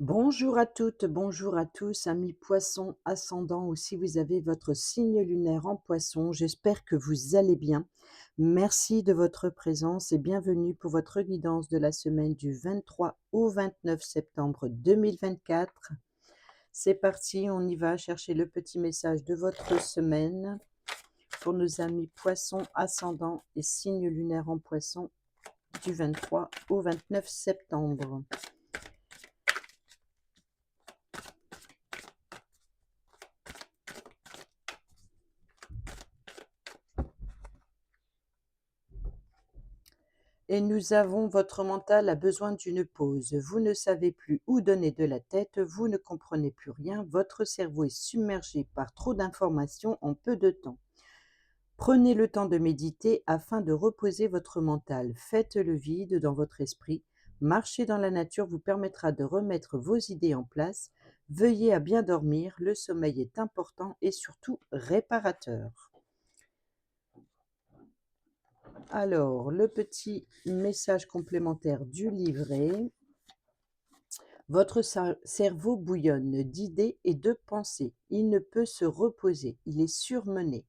Bonjour à toutes, bonjour à tous, amis poissons ascendants ou si vous avez votre signe lunaire en poisson, j'espère que vous allez bien. Merci de votre présence et bienvenue pour votre guidance de la semaine du 23 au 29 septembre 2024. C'est parti, on y va chercher le petit message de votre semaine pour nos amis poissons ascendants et signe lunaire en poisson du 23 au 29 septembre. Et nous avons votre mental a besoin d'une pause. Vous ne savez plus où donner de la tête, vous ne comprenez plus rien, votre cerveau est submergé par trop d'informations en peu de temps. Prenez le temps de méditer afin de reposer votre mental. Faites le vide dans votre esprit. Marcher dans la nature vous permettra de remettre vos idées en place. Veuillez à bien dormir, le sommeil est important et surtout réparateur. Alors, le petit message complémentaire du livret. Votre cerveau bouillonne d'idées et de pensées. Il ne peut se reposer, il est surmené.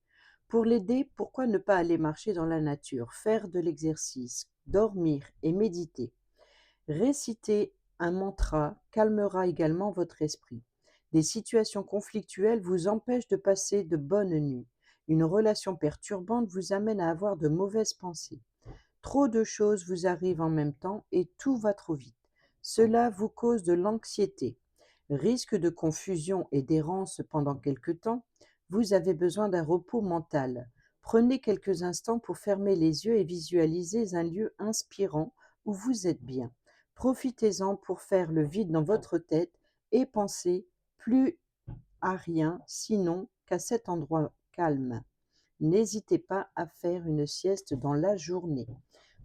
Pour l'aider, pourquoi ne pas aller marcher dans la nature, faire de l'exercice, dormir et méditer? Réciter un mantra calmera également votre esprit. Des situations conflictuelles vous empêchent de passer de bonnes nuits. Une relation perturbante vous amène à avoir de mauvaises pensées. Trop de choses vous arrivent en même temps et tout va trop vite. Cela vous cause de l'anxiété. Risque de confusion et d'errance pendant quelque temps, vous avez besoin d'un repos mental. Prenez quelques instants pour fermer les yeux et visualiser un lieu inspirant où vous êtes bien. Profitez-en pour faire le vide dans votre tête et pensez plus à rien sinon qu'à cet endroit calme. N'hésitez pas à faire une sieste dans la journée.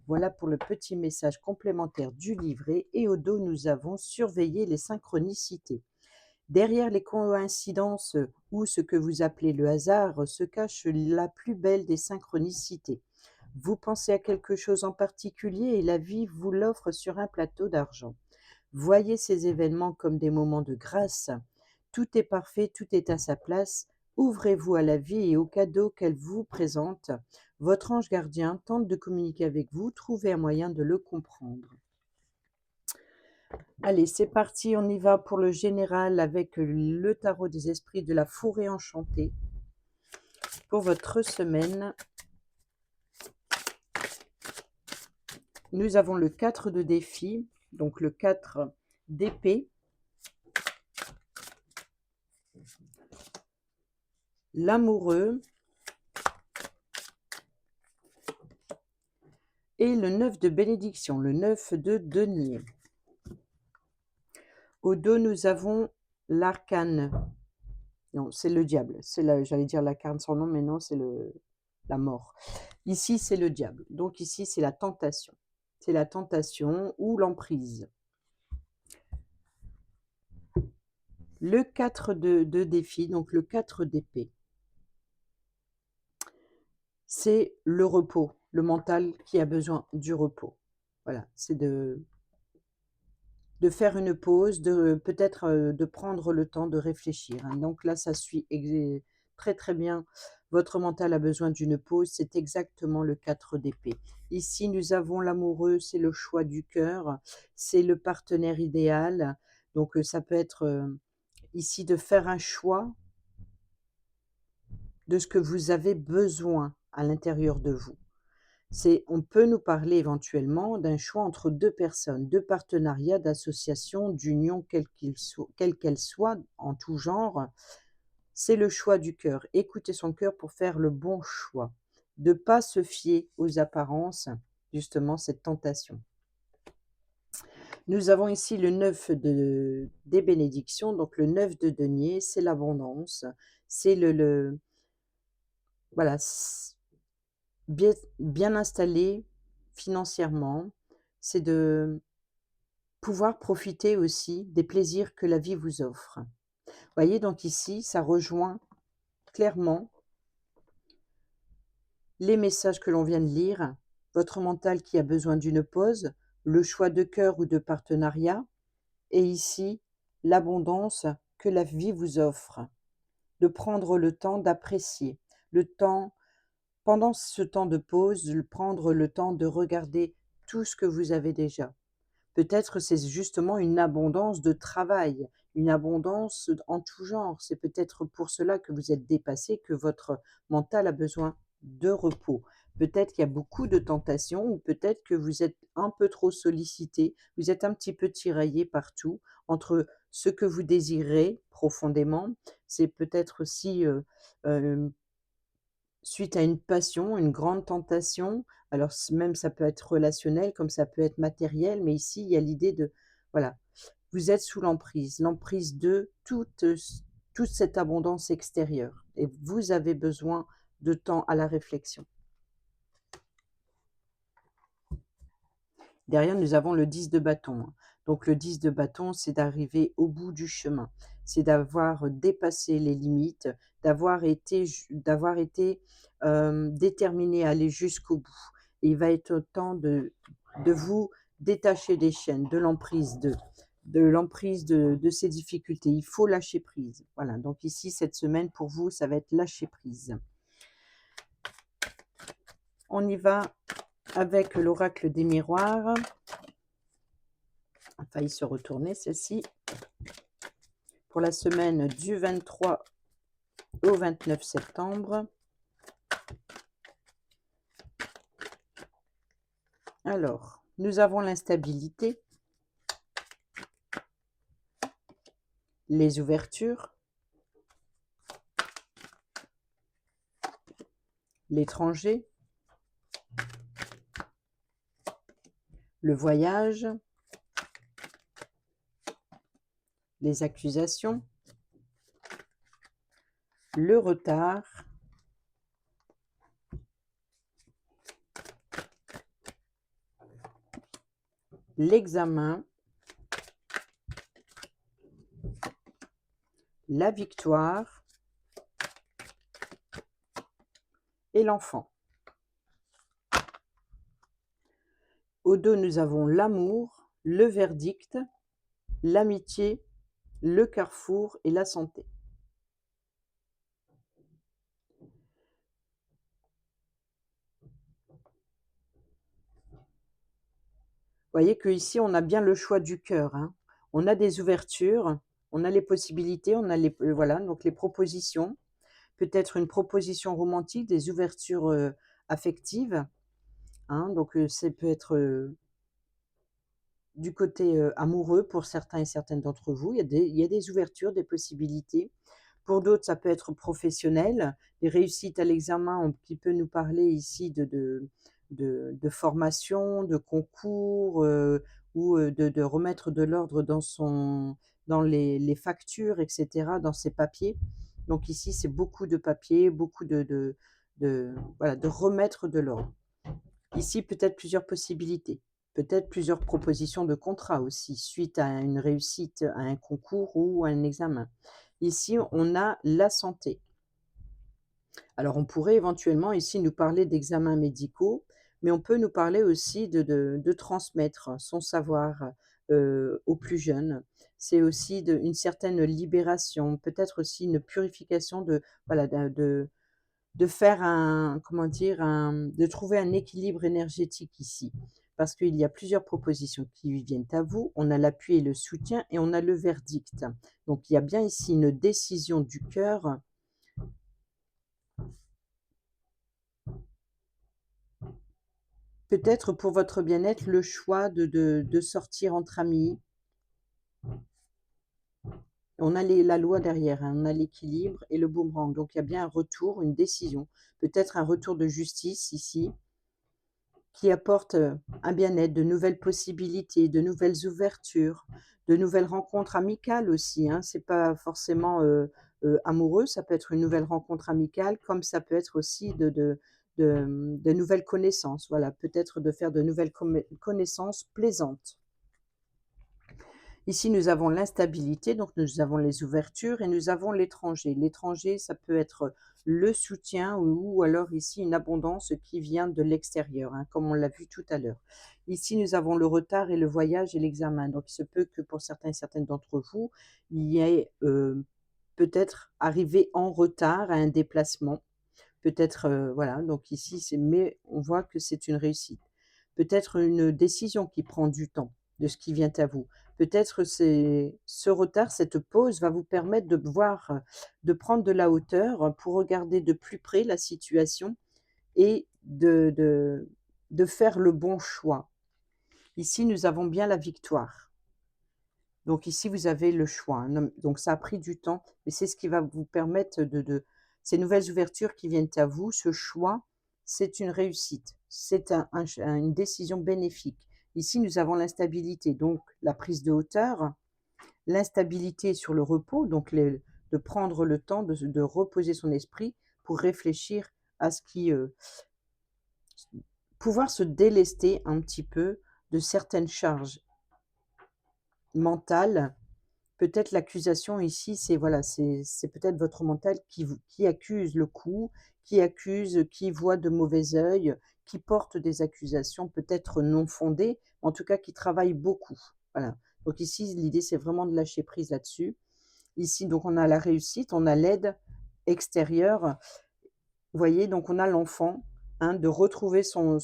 Voilà pour le petit message complémentaire du livret et au dos nous avons surveillé les synchronicités. Derrière les coïncidences ou ce que vous appelez le hasard se cache la plus belle des synchronicités. Vous pensez à quelque chose en particulier et la vie vous l'offre sur un plateau d'argent. Voyez ces événements comme des moments de grâce. Tout est parfait, tout est à sa place. Ouvrez-vous à la vie et aux cadeaux qu'elle vous présente. Votre ange gardien tente de communiquer avec vous, trouvez un moyen de le comprendre. Allez, c'est parti, on y va pour le général avec le tarot des esprits de la forêt enchantée. Pour votre semaine, nous avons le 4 de défi, donc le 4 d'épée, l'amoureux et le 9 de bénédiction, le 9 de denier. Au dos, nous avons l'arcane. Non, c'est le diable. J'allais dire l'arcane sans nom, mais non, c'est la mort. Ici, c'est le diable. Donc ici, c'est la tentation. C'est la tentation ou l'emprise. Le 4 de défi, donc le 4 d'épée. C'est le repos, le mental qui a besoin du repos. Voilà, c'est de faire une pause, peut-être de prendre le temps de réfléchir, hein. Donc là, ça suit très très bien. Votre mental a besoin d'une pause, c'est exactement le 4 d'épée. Ici, nous avons l'amoureux, c'est le choix du cœur, c'est le partenaire idéal. Donc ça peut être ici de faire un choix de ce que vous avez besoin à l'intérieur de vous. On peut nous parler éventuellement d'un choix entre 2 personnes, de partenariat, d'association, d'union, quelle qu'elle soit, en tout genre. C'est le choix du cœur. Écoutez son cœur pour faire le bon choix. De ne pas se fier aux apparences, justement, cette tentation. Nous avons ici le 9 des bénédictions, donc le 9 de denier, c'est l'abondance, c'est voilà, bien installé financièrement, c'est de pouvoir profiter aussi des plaisirs que la vie vous offre. Voyez, donc ici, ça rejoint clairement les messages que l'on vient de lire, votre mental qui a besoin d'une pause, le choix de cœur ou de partenariat, et ici, l'abondance que la vie vous offre, de prendre le temps d'apprécier, le temps pendant ce temps de pause, de prendre le temps de regarder tout ce que vous avez déjà. Peut-être c'est justement une abondance de travail, une abondance en tout genre. C'est peut-être pour cela que vous êtes dépassé, que votre mental a besoin de repos. Peut-être qu'il y a beaucoup de tentations ou peut-être que vous êtes un peu trop sollicité, vous êtes un petit peu tiraillé partout entre ce que vous désirez profondément. C'est peut-être aussi, hem suite à une passion, une grande tentation, alors même ça peut être relationnel comme ça peut être matériel, mais ici il y a l'idée de voilà, vous êtes sous l'emprise de toute cette abondance extérieure et vous avez besoin de temps à la réflexion. Derrière, nous avons le 10 de bâton, hein. Donc le 10 de bâton, c'est d'arriver au bout du chemin. C'est d'avoir dépassé les limites, d'avoir été, déterminé à aller jusqu'au bout. Et il va être temps de vous détacher des chaînes, de l'emprise de ces difficultés. Il faut lâcher prise. Voilà, donc ici, cette semaine, pour vous, ça va être lâcher prise. On y va avec l'oracle des miroirs. A failli se retourner celle-ci. Pour la semaine du 23 au 29 septembre. Alors, nous avons l'instabilité, les ouvertures, l'étranger, le voyage, les accusations, le retard, l'examen, la victoire et l'enfant. Au dos, nous avons l'amour, le verdict, l'amitié, le carrefour et la santé. Vous voyez qu'ici, on a bien le choix du cœur, hein. On a des ouvertures, on a les possibilités, on a les voilà, donc les propositions. Peut-être une proposition romantique, des ouvertures, affectives, hein, donc ça peut être, du côté, amoureux pour certains et certaines d'entre vous. Il y a des ouvertures, des possibilités. Pour d'autres, ça peut être professionnel, des réussites à l'examen, qui peut nous parler ici de formation, de concours, ou, de remettre de l'ordre dans les factures et cetera, dans ses papiers. Donc ici, c'est beaucoup de papiers, beaucoup voilà, de remettre de l'ordre. Ici, peut-être plusieurs possibilités, peut-être plusieurs propositions de contrat aussi, suite à une réussite à un concours ou à un examen. Ici, on a la santé. Alors, on pourrait éventuellement ici nous parler d'examens médicaux, mais on peut nous parler aussi de transmettre son savoir, aux plus jeunes. C'est aussi une certaine libération, peut-être aussi une purification voilà, de faire un comment dire? De trouver un équilibre énergétique ici. Parce qu'il y a plusieurs propositions qui viennent à vous. On a l'appui et le soutien et on a le verdict. Donc il y a bien ici une décision du cœur. Peut-être pour votre bien-être, le choix de sortir entre amis. On a la loi derrière, hein, on a l'équilibre et le boomerang. Donc il y a bien un retour, une décision. Peut-être un retour de justice ici. Qui apporte, un bien-être, de nouvelles possibilités, de nouvelles ouvertures, de nouvelles rencontres amicales aussi, hein. C'est pas forcément, amoureux, ça peut être une nouvelle rencontre amicale, comme ça peut être aussi de nouvelles connaissances. Voilà, peut-être de faire de nouvelles connaissances plaisantes. Ici, nous avons l'instabilité, donc nous avons les ouvertures et nous avons l'étranger. L'étranger, ça peut être le soutien ou alors ici une abondance qui vient de l'extérieur, hein, comme on l'a vu tout à l'heure. Ici, nous avons le retard et le voyage et l'examen. Donc il se peut que pour certains et certaines d'entre vous, il y ait, peut-être arrivé en retard à un déplacement. Peut-être, voilà, donc ici, mais on voit que c'est une réussite. Peut-être une décision qui prend du temps, de ce qui vient à vous. Peut-être c'est ce retard, cette pause va vous permettre de voir, de prendre de la hauteur pour regarder de plus près la situation et de faire le bon choix. Ici, nous avons bien la victoire. Donc ici, vous avez le choix, hein. Donc ça a pris du temps, mais c'est ce qui va vous permettre de ces nouvelles ouvertures qui viennent à vous, ce choix, c'est une réussite. C'est une décision bénéfique. Ici, nous avons l'instabilité, donc la prise de hauteur, l'instabilité sur le repos, donc de prendre le temps de reposer son esprit pour réfléchir à ce qui, pouvoir se délester un petit peu de certaines charges mentales. Peut-être l'accusation ici, c'est voilà, c'est peut-être votre mental qui accuse le coup, qui accuse, qui voit de mauvais œil, qui porte des accusations peut-être non fondées, en tout cas qui travaille beaucoup. Voilà. Donc ici, l'idée, c'est vraiment de lâcher prise là-dessus. Ici, donc on a la réussite, on a l'aide extérieure. Vous voyez, donc on a l'enfant, hein, de retrouver son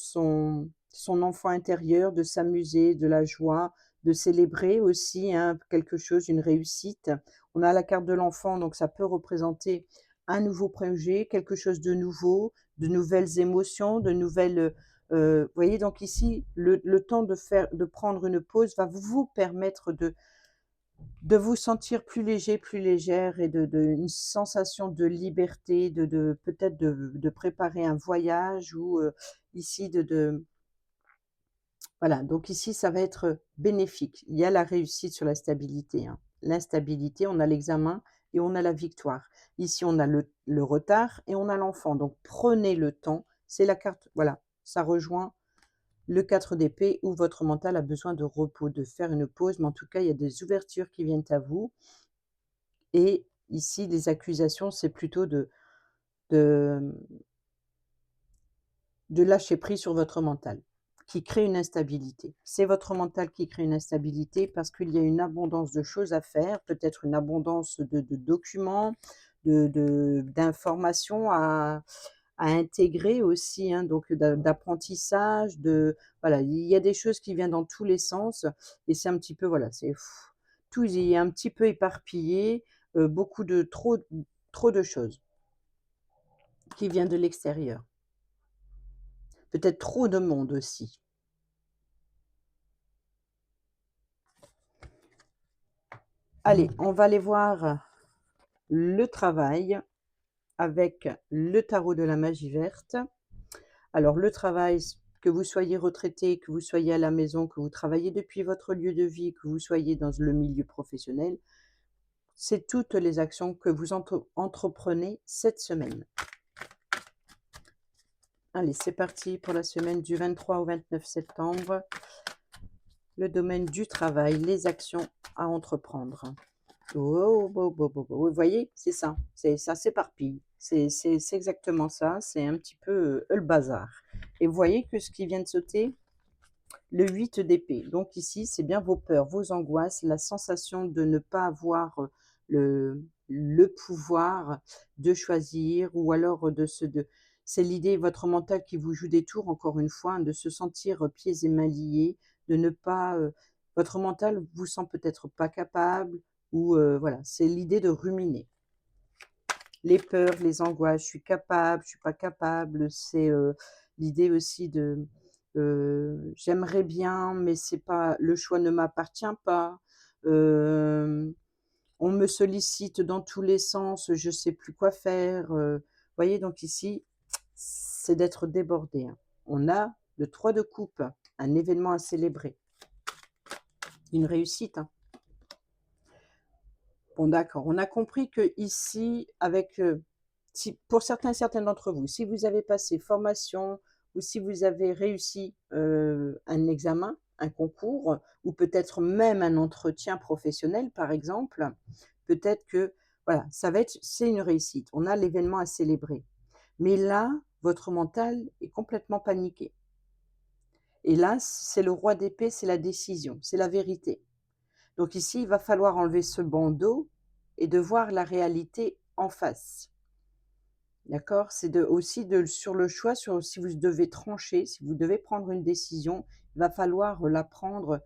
enfant intérieur, de s'amuser, de la joie, de célébrer aussi, hein, quelque chose, une réussite. On a la carte de l'enfant, donc ça peut représenter un nouveau projet, quelque chose de nouveau, de nouvelles émotions, de nouvelles, vous voyez, donc ici, le temps de prendre une pause va vous permettre de vous sentir plus léger, plus légère et une sensation de liberté, peut-être de préparer un voyage ou, ici voilà, donc ici ça va être bénéfique. Il y a la réussite sur la stabilité, hein. L'instabilité, on a l'examen et on a la victoire. Ici, on a le retard et on a l'enfant, donc prenez le temps, c'est la carte voilà, ça rejoint le 4 d'épée où votre mental a besoin de repos, de faire une pause, mais en tout cas, il y a des ouvertures qui viennent à vous. Et ici, les accusations, c'est plutôt de de lâcher prise sur votre mental, qui crée une instabilité. C'est votre mental qui crée une instabilité parce qu'il y a une abondance de choses à faire, peut-être une abondance de documents, d'informations à intégrer aussi, hein, donc d'apprentissage, voilà, il y a des choses qui viennent dans tous les sens et c'est un petit peu, voilà, tout est un petit peu éparpillé, beaucoup de trop de choses qui viennent de l'extérieur. Peut-être trop de monde aussi. Allez, on va aller voir le travail avec le tarot de la magie verte. Alors le travail, que vous soyez retraité, que vous soyez à la maison, que vous travaillez depuis votre lieu de vie, que vous soyez dans le milieu professionnel, c'est toutes les actions que vous entreprenez cette semaine. Allez, c'est parti pour la semaine du 23 au 29 septembre. Le domaine du travail, les actions à entreprendre. Oh, vous voyez, c'est ça s'éparpille. C'est exactement ça, c'est un petit peu le bazar. Et vous voyez que ce qui vient de sauter, le 8 d'épée. Donc ici, c'est bien vos peurs, vos angoisses, la sensation de ne pas avoir le pouvoir de choisir ou alors c'est l'idée, votre mental qui vous joue des tours, encore une fois, hein, de se sentir pieds et mains liés, de ne pas, votre mental vous sent peut-être pas capable ou voilà, c'est l'idée de ruminer. Les peurs, les angoisses, je suis capable, je suis pas capable, c'est, l'idée aussi de, j'aimerais bien, mais c'est pas le choix ne m'appartient pas, on me sollicite dans tous les sens, je sais plus quoi faire, voyez? Donc ici, c'est d'être débordé, hein. On a le 3 de coupe, un événement à célébrer, une réussite, hein. Bon d'accord, on a compris que ici, avec, si pour certains et certaines d'entre vous, si vous avez passé formation ou si vous avez réussi, un examen, un concours ou peut-être même un entretien professionnel par exemple, peut-être que Voilà, c'est une réussite. On a l'événement à célébrer. Mais là, votre mental est complètement paniqué. Et là, c'est le roi d'épée, c'est la décision, c'est la vérité. Donc ici, il va falloir enlever ce bandeau et de voir la réalité en face. D'accord? C'est aussi sur le choix, sur si vous devez trancher, si vous devez prendre une décision, il va falloir la prendre,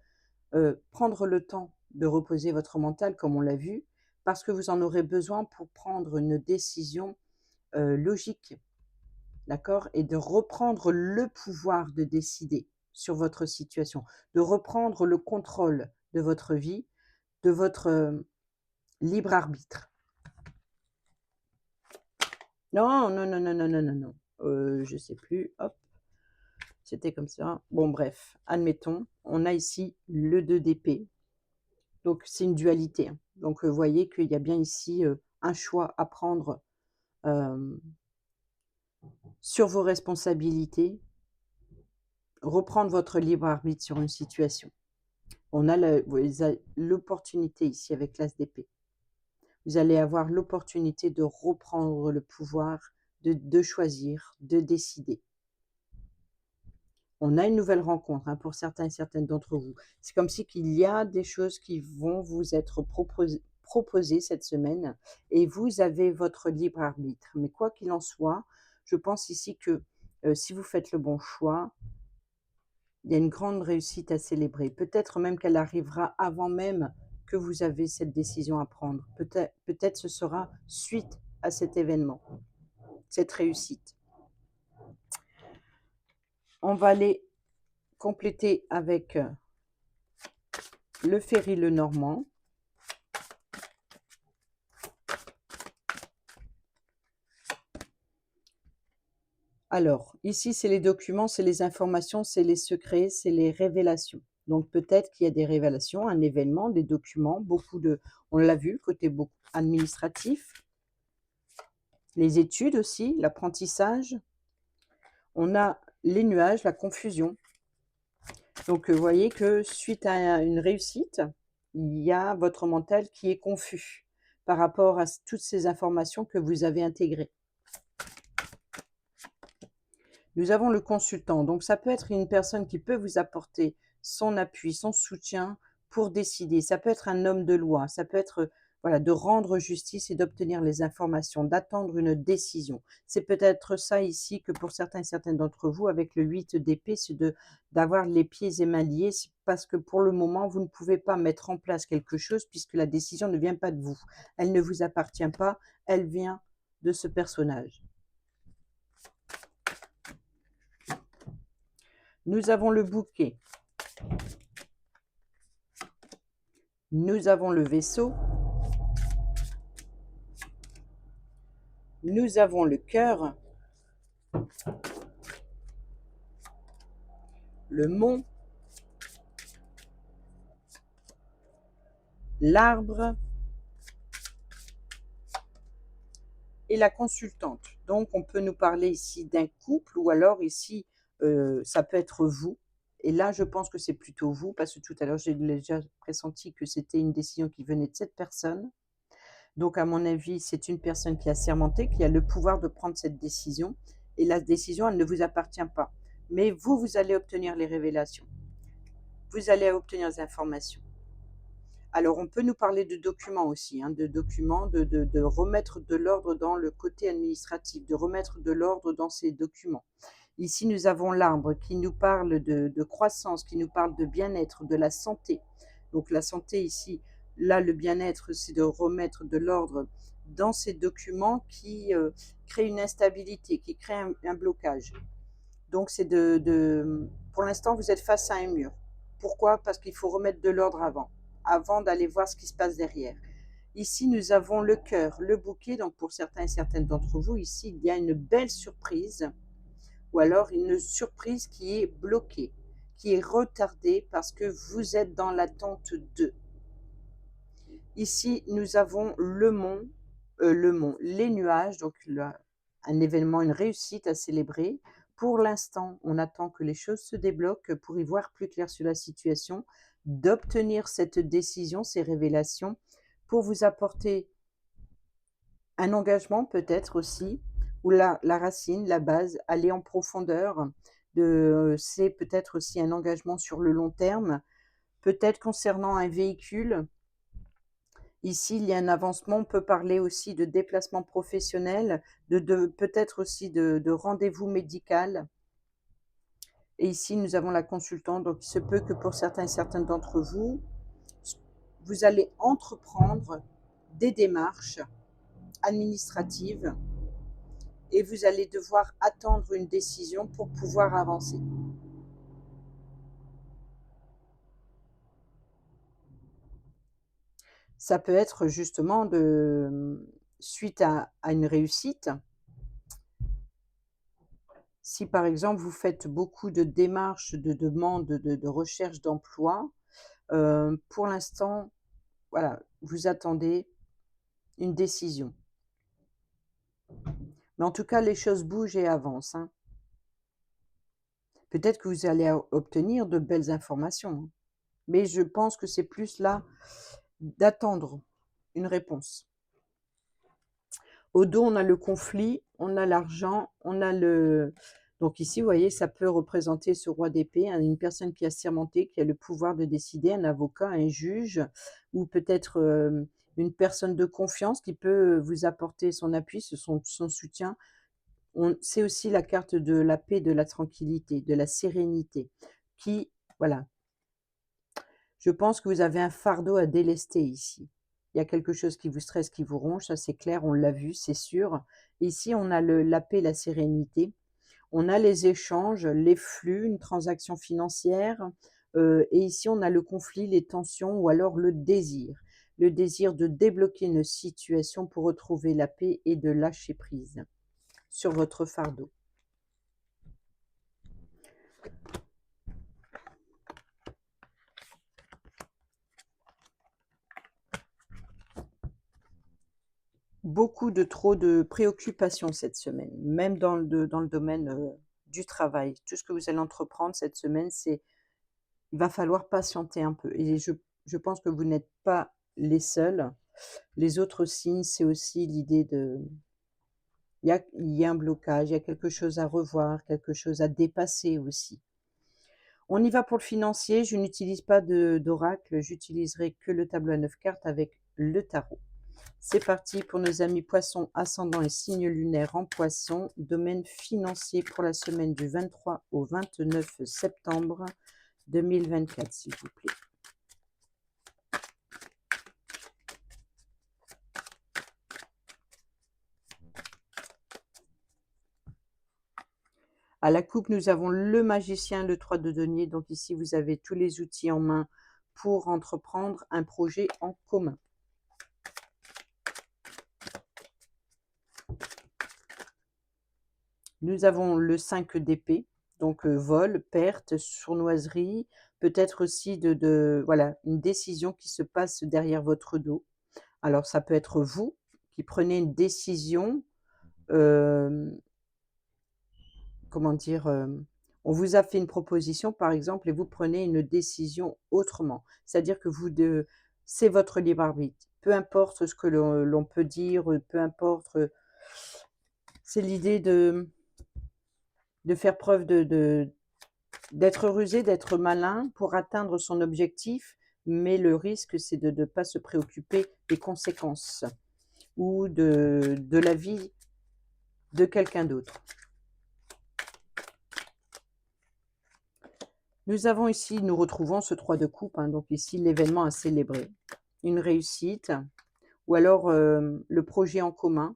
prendre le temps de reposer votre mental comme on l'a vu, parce que vous en aurez besoin pour prendre une décision, logique. D'accord? Et de reprendre le pouvoir de décider sur votre situation, de reprendre le contrôle de votre vie, de votre, libre arbitre. Non, non, non, non, non, non, non, non, je sais plus, hop, c'était comme ça. Bon bref, admettons, on a ici le 2 d'épée, donc c'est une dualité, hein. Donc, voyez qu'il y a bien ici, un choix à prendre, hem, sur vos responsabilités, reprendre votre libre arbitre sur une situation. On a l'opportunité ici avec l'as d'épée. Vous allez avoir l'opportunité de reprendre le pouvoir, de choisir, de décider. On a une nouvelle rencontre, hein, pour certains et certaines d'entre vous. C'est comme si qu'il y a des choses qui vont vous être proposées cette semaine et vous avez votre libre arbitre. Mais quoi qu'il en soit, je pense ici que, si vous faites le bon choix, il y a une grande réussite à célébrer. Peut-être même qu'elle arrivera avant même que vous avez cette décision à prendre. Peut-être ce sera suite à cet événement, cette réussite. On va aller compléter avec, le Ferry Lenormand. Alors, ici, c'est les documents, c'est les informations, c'est les secrets, c'est les révélations. Donc peut-être qu'il y a des révélations, un événement, des documents, on l'a vu, côté beaucoup administratif, les études aussi, l'apprentissage. On a les nuages, la confusion. Donc, vous voyez que suite à une réussite, il y a votre mental qui est confus par rapport à toutes ces informations que vous avez intégrées. Nous avons le consultant, donc ça peut être une personne qui peut vous apporter son appui, son soutien pour décider. Ça peut être un homme de loi, ça peut être, voilà, de rendre justice et d'obtenir les informations, d'attendre une décision. C'est peut-être ça ici que pour certains et certaines d'entre vous, avec le 8 d'épée, c'est d'avoir les pieds et mains liés, parce que pour le moment, vous ne pouvez pas mettre en place quelque chose puisque la décision ne vient pas de vous. Elle ne vous appartient pas, elle vient de ce personnage. Nous avons le bouquet. Nous avons le vaisseau. Nous avons le cœur. Le mont. L'arbre. Et la consultante. Donc on peut nous parler ici d'un couple ou alors ici, ça peut être vous. Et là, je pense que c'est plutôt vous parce que tout à l'heure, j'ai déjà pressenti que c'était une décision qui venait de cette personne. Donc à mon avis, c'est une personne qui a sermenté, qui a le pouvoir de prendre cette décision et la décision, elle ne vous appartient pas. Mais vous, vous allez obtenir les révélations. Vous allez obtenir des informations. Alors on peut nous parler de documents aussi, hein, de documents, de remettre de l'ordre dans le côté administratif, de remettre de l'ordre dans ces documents. Ici, nous avons l'arbre qui nous parle de croissance, qui nous parle de bien-être, de la santé. Donc la santé ici, là, le bien-être, c'est de remettre de l'ordre dans ces documents qui créent une instabilité, qui créent un blocage. Donc c'est pour l'instant, vous êtes face à un mur. Pourquoi? Parce qu'il faut remettre de l'ordre avant d'aller voir ce qui se passe derrière. Ici, nous avons le cœur, le bouquet. Donc pour certains et certaines d'entre vous, ici, il y a une belle surprise ou alors une surprise qui est bloquée, qui est retardée parce que vous êtes dans l'attente de. Ici, nous avons les nuages, donc un événement, une réussite à célébrer. Pour l'instant, on attend que les choses se débloquent pour y voir plus clair sur la situation, d'obtenir cette décision, ces révélations, pour vous apporter Un engagement peut-être aussi, ou la racine, la base, aller en profondeur c'est peut-être aussi un engagement sur le long terme, peut-être concernant un véhicule. Ici, il y a un avancement, on peut parler aussi de déplacement professionnel, de peut-être aussi de rendez-vous médical et ici, nous avons la consultante, donc il se peut que pour certains et certaines d'entre vous, vous allez entreprendre des démarches administratives et vous allez devoir attendre une décision pour pouvoir avancer. Ça peut être justement suite à une réussite. Si par exemple vous faites beaucoup de démarches de demande de recherche d'emploi, pour l'instant, voilà, vous attendez une décision. Mais en tout cas, les choses bougent et avancent, hein. Peut-être que vous allez obtenir de belles informations, hein. Mais je pense que c'est plus là d'attendre une réponse. Au dos, on a le conflit, on a l'argent, on a le donc ici, vous voyez, ça peut représenter ce roi d'épée, hein, une personne qui a sermenté, qui a le pouvoir de décider, un avocat, un juge ou peut-être, une personne de confiance qui peut vous apporter son appui, son soutien. C'est aussi la carte de la paix, de la tranquillité, de la sérénité qui voilà. Je pense que vous avez un fardeau à délester ici. Il y a quelque chose qui vous stresse, qui vous ronge, ça c'est clair, on l'a vu, c'est sûr. Ici, on a la paix, la sérénité. On a les échanges, les flux, une transaction financière. Et ici, on a le conflit, les tensions ou alors le désir. Le désir de débloquer une situation pour retrouver la paix et de lâcher prise sur votre fardeau. Beaucoup de trop de préoccupations cette semaine, même dans le domaine, du travail. Tout ce que vous allez entreprendre cette semaine, il va falloir patienter un peu et je pense que vous n'êtes pas les seuls. Les autres signes, c'est aussi l'idée il y a un blocage, il y a quelque chose à revoir, quelque chose à dépasser aussi. On y va pour le financier, je n'utilise pas d'oracle, j'utiliserai que le tableau à 9 cartes avec le tarot. C'est parti pour nos amis poissons, ascendant et signe lunaire en poisson, domaine financier pour la semaine du 23 au 29 septembre 2024, s'il vous plaît. À la coupe, nous avons le magicien, le 3 de denier. Donc ici, vous avez tous les outils en main pour entreprendre un projet en commun. Nous avons le 5 d'épée, donc vol, perte, sournoiserie, peut-être aussi voilà, une décision qui se passe derrière votre dos. Alors ça peut être vous qui prenez une décision, hem, comment dire? On vous a fait une proposition par exemple et vous prenez une décision autrement. C'est-à-dire que c'est votre libre arbitre. Peu importe ce que l'on peut dire, peu importe, c'est l'idée de faire preuve d'être rusé, d'être malin pour atteindre son objectif, mais le risque c'est de ne pas se préoccuper des conséquences ou de la vie de quelqu'un d'autre. Nous retrouvons ce 3 de coupe, hein, donc ici l'événement à célébrer, une réussite ou alors, le projet en commun.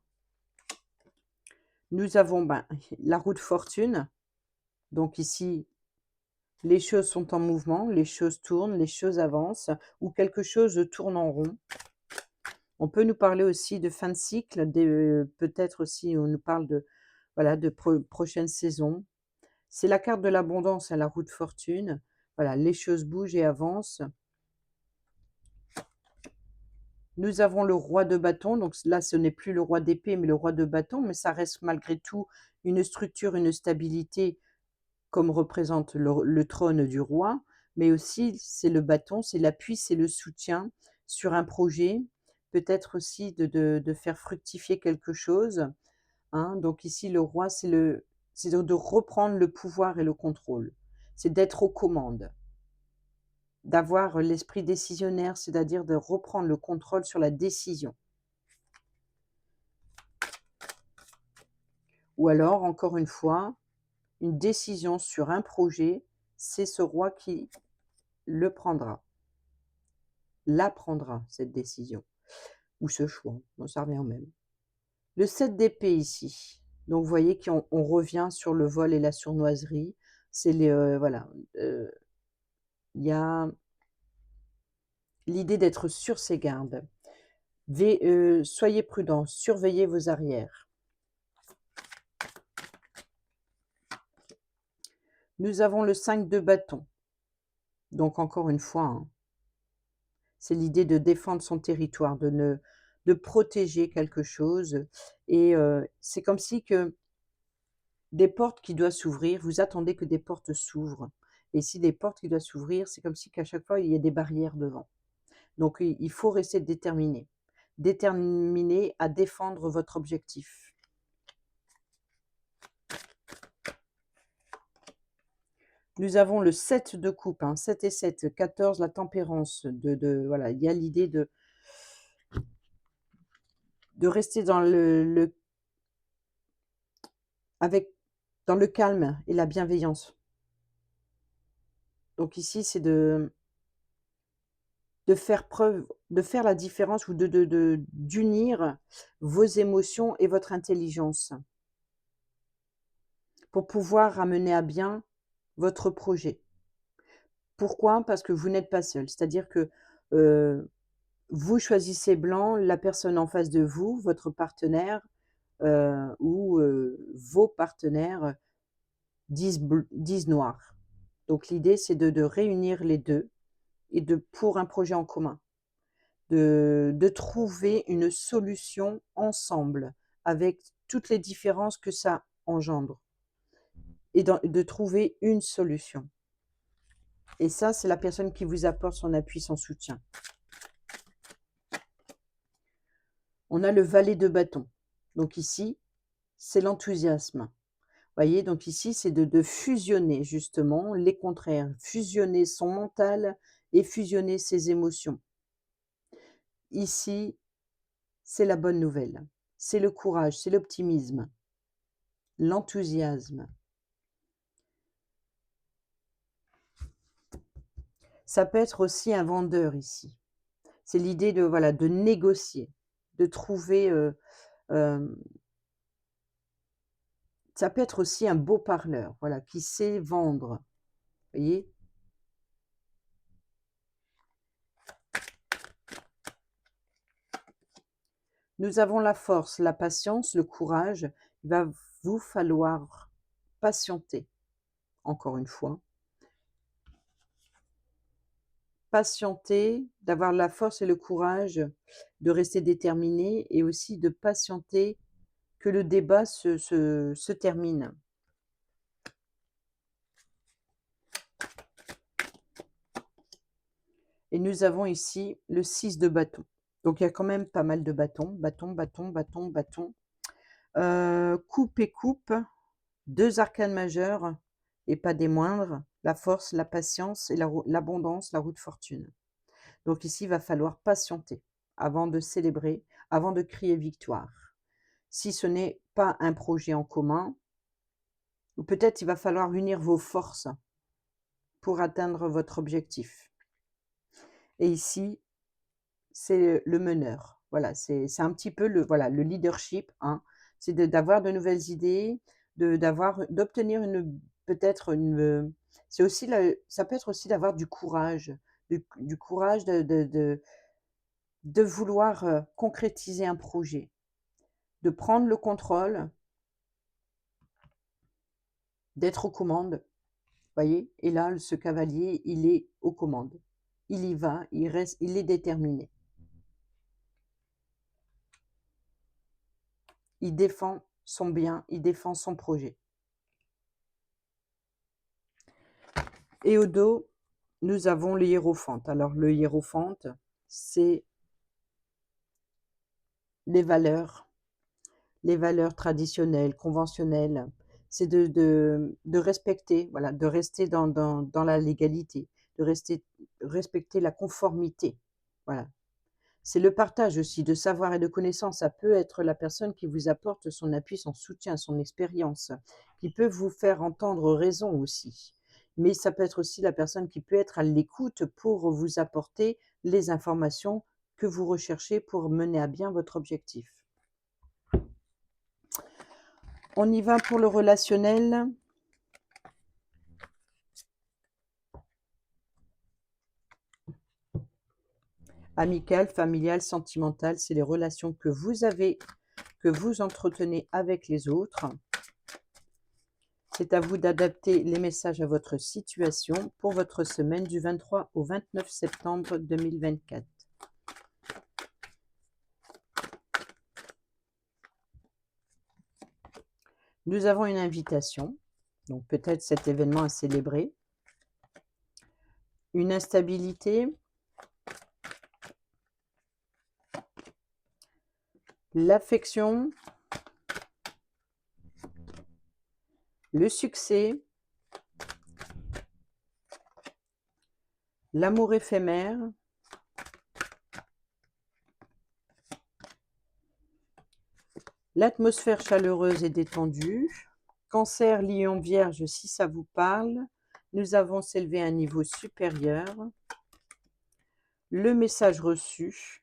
Nous avons, la roue de fortune, donc ici, les choses sont en mouvement, les choses tournent, les choses avancent ou quelque chose tourne en rond. On peut nous parler aussi de fin de cycle, peut-être aussi on nous parle de, voilà, de prochaine saison. C'est la carte de l'abondance à la roue de fortune. Voilà, les choses bougent et avancent. Nous avons le roi de bâton, donc là, ce n'est plus le roi d'épée, mais le roi de bâton, mais ça reste malgré tout une structure, une stabilité, comme représente le trône du roi, mais aussi c'est le bâton, c'est l'appui, c'est le soutien sur un projet, peut-être aussi de faire fructifier quelque chose, hein. Donc ici, le roi, c'est de reprendre le pouvoir et le contrôle. C'est d'être aux commandes, d'avoir l'esprit décisionnaire, c'est-à-dire de reprendre le contrôle sur la décision. Ou alors, encore une fois, une décision sur un projet, c'est ce roi qui le prendra, la prendra, cette décision ou ce choix, bon, ça revient au même. Le 7 d'épée ici, donc vous voyez qu'on revient sur le vol et la sournoiserie. C'est les, voilà, il y a l'idée d'être sur ses gardes. Soyez prudents, surveillez vos arrières. Nous avons le 5 de bâton, donc encore une fois, hein, c'est l'idée de défendre son territoire, de protéger quelque chose et c'est comme si que des portes qui doivent s'ouvrir, vous attendez que des portes s'ouvrent et si des portes qui doivent s'ouvrir, c'est comme si qu'à chaque fois, il y a des barrières devant. Donc il faut rester déterminé. Déterminé à défendre votre objectif. Nous avons le 7 de coupe, hein, 7 et 7, 14, la tempérance, voilà, il y a l'idée de rester dans dans le calme et la bienveillance. Donc ici, c'est de faire preuve, de faire la différence ou d'unir vos émotions et votre intelligence pour pouvoir amener à bien votre projet. Pourquoi? Parce que vous n'êtes pas seul. C'est-à-dire que, vous choisissez blanc, la personne en face de vous, votre partenaire, ou vos partenaires disent noir. Donc l'idée, c'est de réunir les 2 et pour un projet en commun. De trouver une solution ensemble, avec toutes les différences que ça engendre et de trouver une solution. Et ça, c'est la personne qui vous apporte son appui, son soutien. On a le valet de bâton. Donc ici, c'est l'enthousiasme. Voyez, donc ici, c'est de fusionner justement les contraires, fusionner son mental et fusionner ses émotions. Ici, c'est la bonne nouvelle, c'est le courage, c'est l'optimisme, l'enthousiasme. Ça peut être aussi un vendeur ici. C'est l'idée de, voilà, de négocier, de trouver, ça peut être aussi un beau parleur, voilà, qui sait vendre, voyez? Nous avons la force, la patience, le courage. Il va vous falloir patienter, encore une fois. Patienter, d'avoir la force et le courage de rester déterminé et aussi de patienter que le débat se termine. Et nous avons ici le 6 de bâton. Donc il y a quand même pas mal de bâtons. Bâton, bâton, bâton, bâton. Coupe et coupe. 2 arcanes majeures et pas des moindres. La force, la patience et l'abondance, la roue de fortune. Donc ici, il va falloir patienter avant de célébrer, avant de crier victoire. Si ce n'est pas un projet en commun, ou peut-être il va falloir unir vos forces pour atteindre votre objectif. Et ici, c'est le meneur. Voilà, c'est un petit peu voilà, le leadership, hein. C'est d'avoir de nouvelles idées, d'obtenir peut-être c'est aussi ça peut être aussi d'avoir du courage, du courage de vouloir concrétiser un projet, de prendre le contrôle, d'être aux commandes, voyez? Et là, ce cavalier, il est aux commandes. Il y va, il est déterminé. Il défend son bien, il défend son projet. Et au dos, nous avons le hiérophante. Alors le hiérophante, c'est les valeurs, les valeurs traditionnelles, conventionnelles. C'est de respecter, voilà, de rester dans la légalité, de respecter la conformité. Voilà. C'est le partage aussi de savoir et de connaissances. Ça peut être la personne qui vous apporte son appui, son soutien, son expérience, qui peut vous faire entendre raison aussi. Mais ça peut être aussi la personne qui peut être à l'écoute pour vous apporter les informations que vous recherchez pour mener à bien votre objectif. On y va pour le relationnel. Amical, familial, sentimental, c'est les relations que vous avez, que vous entretenez avec les autres. C'est à vous d'adapter les messages à votre situation pour votre semaine du 23 au 29 septembre 2024. Nous avons une invitation, donc peut-être cet événement à célébrer. Une instabilité, l'affection, le succès, l'amour éphémère, l'atmosphère chaleureuse et détendue. Cancer, Lion, Vierge, si ça vous parle, nous avons s'élevé à un niveau supérieur. Le message reçu.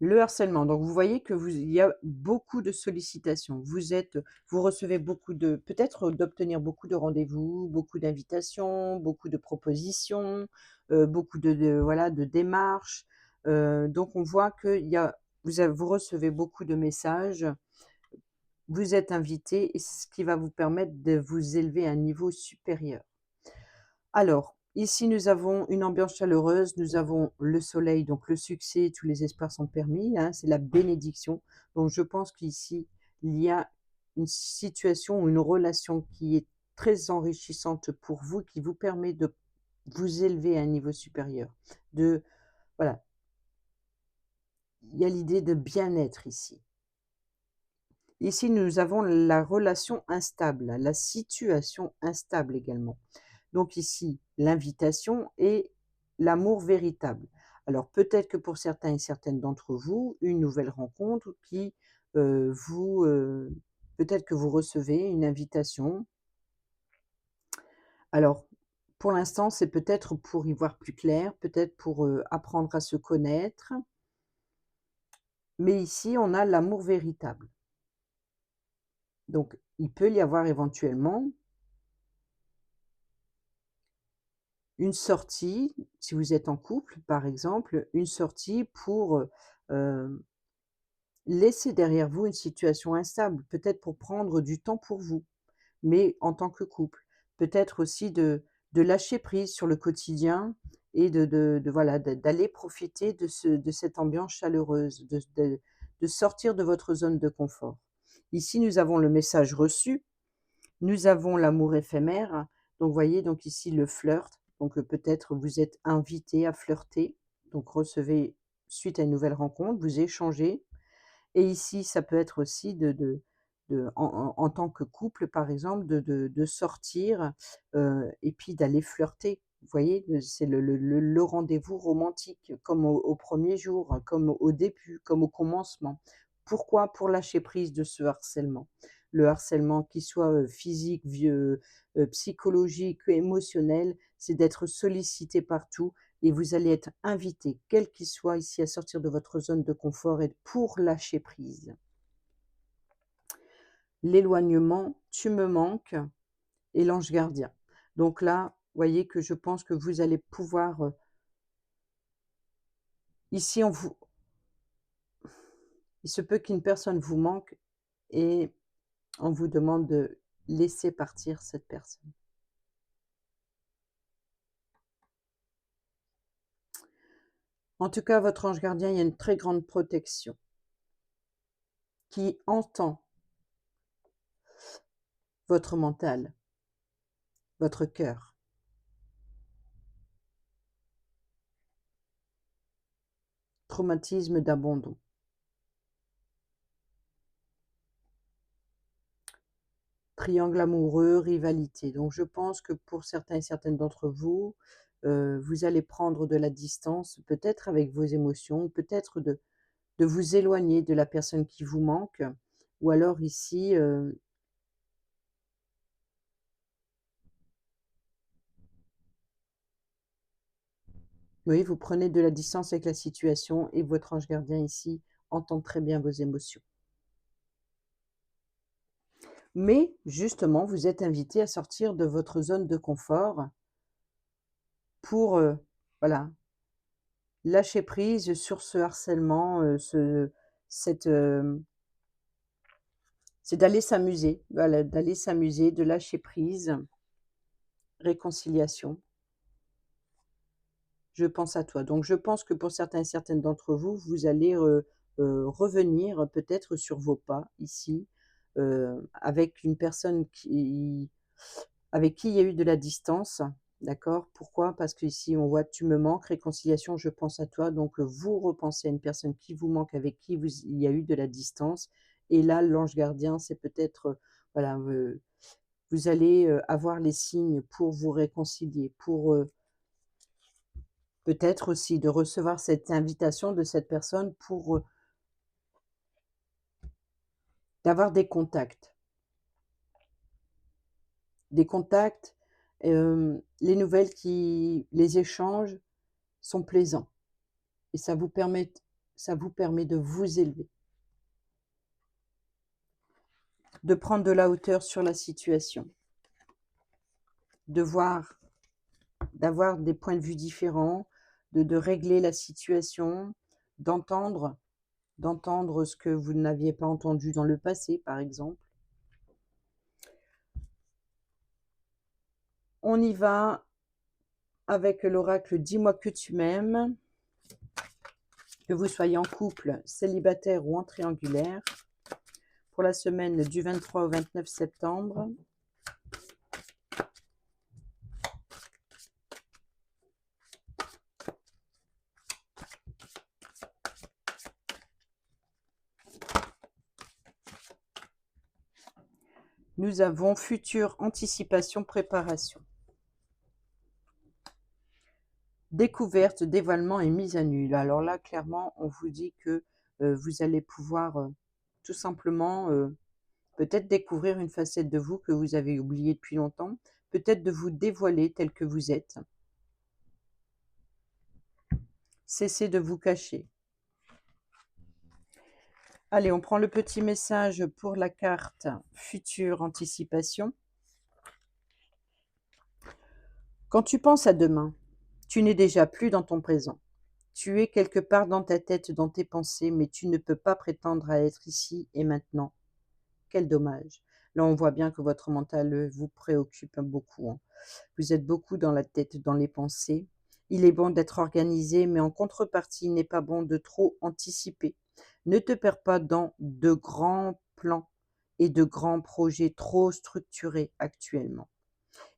Le harcèlement, donc vous voyez que il y a beaucoup de sollicitations. Vous recevez beaucoup de, peut-être d'obtenir beaucoup de rendez-vous, beaucoup d'invitations, beaucoup de propositions, beaucoup voilà, de démarches. Donc on voit que vous recevez beaucoup de messages, vous êtes invité, et c'est ce qui va vous permettre de vous élever à un niveau supérieur. Alors, ici, nous avons une ambiance chaleureuse, nous avons le soleil, donc le succès, tous les espoirs sont permis, hein, c'est la bénédiction. Donc, je pense qu'ici, il y a une situation ou une relation qui est très enrichissante pour vous, qui vous permet de vous élever à un niveau supérieur. Voilà, il y a l'idée de bien-être ici. Ici, nous avons la relation instable, la situation instable également. Donc ici, l'invitation et l'amour véritable. Alors peut-être que pour certains et certaines d'entre vous, une nouvelle rencontre qui peut-être que vous recevez une invitation. Alors pour l'instant, c'est peut-être pour y voir plus clair, peut-être pour apprendre à se connaître. Mais ici, on a l'amour véritable. Donc il peut y avoir éventuellement une sortie, si vous êtes en couple par exemple, une sortie pour, laisser derrière vous une situation instable, peut-être pour prendre du temps pour vous, mais en tant que couple. Peut-être aussi de lâcher prise sur le quotidien et voilà, d'aller profiter de cette ambiance chaleureuse, de sortir de votre zone de confort. Ici, nous avons le message reçu, nous avons l'amour éphémère, donc vous voyez, donc ici le flirt, donc peut-être vous êtes invité à flirter, donc recevez suite à une nouvelle rencontre, vous échangez. Et ici, ça peut être aussi en tant que couple, par exemple, de sortir, et puis d'aller flirter. Vous voyez? C'est le rendez-vous romantique, comme au 1er jour, hein, comme au début, comme au commencement. Pourquoi? Pour lâcher prise de ce harcèlement. Le harcèlement, qu'il soit, physique, psychologique, émotionnel, c'est d'être sollicité partout, et vous allez être invité, quel qu'il soit ici, à sortir de votre zone de confort et pour lâcher prise. L'éloignement, tu me manques, et l'ange gardien. Donc là, voyez que je pense que vous allez pouvoir, ici il se peut qu'une personne vous manque et on vous demande de laisser partir cette personne. En tout cas, votre ange gardien, il y a une très grande protection qui entend votre mental, votre cœur. traumatisme d'abandon. Triangle amoureux, rivalité. Donc je pense que pour certains et certaines d'entre vous, vous allez prendre de la distance, peut-être avec vos émotions, peut-être de vous éloigner de la personne qui vous manque, ou alors ici, oui, vous prenez de la distance avec la situation et votre ange gardien ici entend très bien vos émotions. Mais justement, vous êtes invité à sortir de votre zone de confort pour, voilà, lâcher prise sur ce harcèlement, cette, c'est d'aller s'amuser, voilà, d'aller s'amuser, de lâcher prise, réconciliation. Je pense à toi. Donc je pense que pour certains et certaines d'entre vous, vous allez, revenir peut-être sur vos pas ici, avec une personne avec qui il y a eu de la distance, d'accord? Pourquoi? Parce qu'ici on voit: «Tu me manques», réconciliation, je pense à toi, donc vous repensez à une personne qui vous manque, avec qui il y a eu de la distance et là, l'ange gardien, c'est peut-être, voilà, vous allez, avoir les signes pour vous réconcilier, pour, peut-être aussi de recevoir cette invitation de cette personne pour, d'avoir des contacts. Des contacts, les échanges sont plaisants et ça vous permet de vous élever, de prendre de la hauteur sur la situation, de voir d'avoir des points de vue différents, de régler la situation, d'entendre d'entendre ce que vous n'aviez pas entendu dans le passé, par exemple. On y va avec l'oracle «Dis-moi que tu m'aimes», que vous soyez en couple, célibataire ou en triangulaire, pour la semaine du 23 au 29 septembre. Nous avons future, anticipation, préparation. Découverte, dévoilement et mise à nu. Alors là, clairement, on vous dit que vous allez pouvoir tout simplement peut-être découvrir une facette de vous que vous avez oubliée depuis longtemps, peut-être de vous dévoiler tel que vous êtes. Cessez de vous cacher. Allez, on prend le petit message pour la carte future anticipation. Quand tu penses à demain, tu n'es déjà plus dans ton présent. Tu es quelque part dans ta tête, dans tes pensées, mais tu ne peux pas prétendre à être ici et maintenant. Quel dommage. Là, on voit bien que votre mental vous préoccupe beaucoup, hein. Vous êtes beaucoup dans la tête, dans les pensées. Il est bon d'être organisé, mais en contrepartie, il n'est pas bon de trop anticiper. Ne te perds pas dans de grands plans et de grands projets trop structurés actuellement.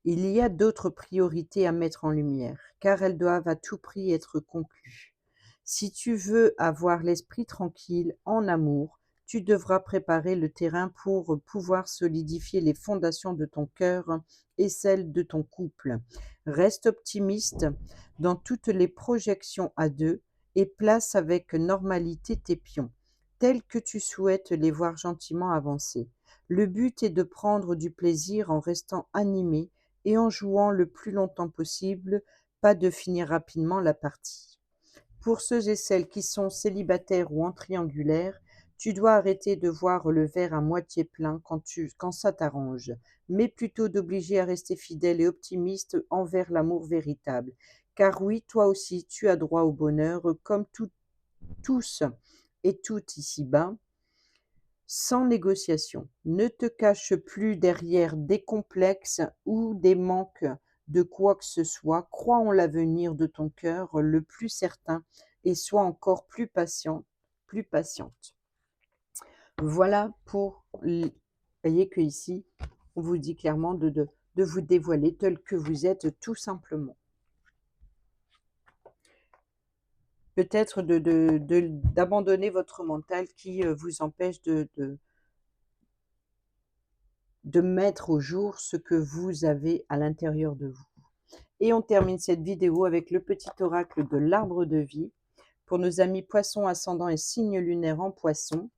Il y a d'autres priorités à mettre en lumière, car elles doivent à tout prix être conclues. Si tu veux avoir l'esprit tranquille en amour, tu devras préparer le terrain pour pouvoir solidifier les fondations de ton cœur et celles de ton couple. Reste optimiste dans toutes les projections à deux et place avec normalité tes pions, tels que tu souhaites les voir gentiment avancer. Le but est de prendre du plaisir en restant animé et en jouant le plus longtemps possible, pas de finir rapidement la partie. Pour ceux et celles qui sont célibataires ou en triangulaire, tu dois arrêter de voir le verre à moitié plein quand ça t'arrange, mais plutôt d'obliger à rester fidèle et optimiste envers l'amour véritable. Car oui, toi aussi, tu as droit au bonheur, comme tous et toutes ici-bas, sans négociation. Ne te cache plus derrière des complexes ou des manques de quoi que ce soit. Crois en l'avenir de ton cœur le plus certain et sois encore plus patient, plus patiente. Voilà pour vous voyez que ici, on vous dit clairement de vous dévoiler tel que vous êtes tout simplement. peut-être d'abandonner votre mental qui, vous empêche de mettre au jour ce que vous avez à l'intérieur de vous. Et on termine cette vidéo avec le petit oracle de l'arbre de vie pour nos amis poissons ascendant et signe lunaire en poisson.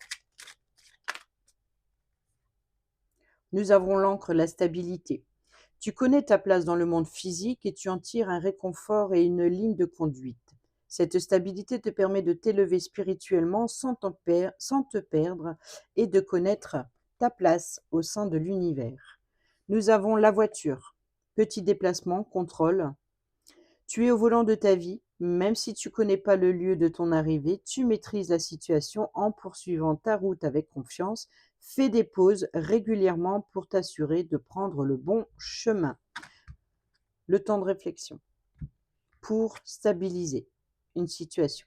Nous avons l'encre, la stabilité. Tu connais ta place dans le monde physique et tu en tires un réconfort et une ligne de conduite. Cette stabilité te permet de t'élever spirituellement sans te perdre et de connaître ta place au sein de l'univers. Nous avons la voiture. Petit déplacement, contrôle. Tu es au volant de ta vie, même si tu connais pas le lieu de ton arrivée, tu maîtrises la situation en poursuivant ta route avec confiance. Fais des pauses régulièrement pour t'assurer de prendre le bon chemin. Le temps de réflexion pour stabiliser une situation.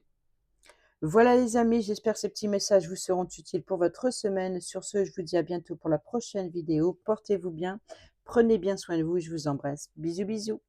Voilà les amis, j'espère que ces petits messages vous seront utiles pour votre semaine. Sur ce, je vous dis à bientôt pour la prochaine vidéo. Portez-vous bien, prenez bien soin de vous, je vous embrasse. Bisous bisous.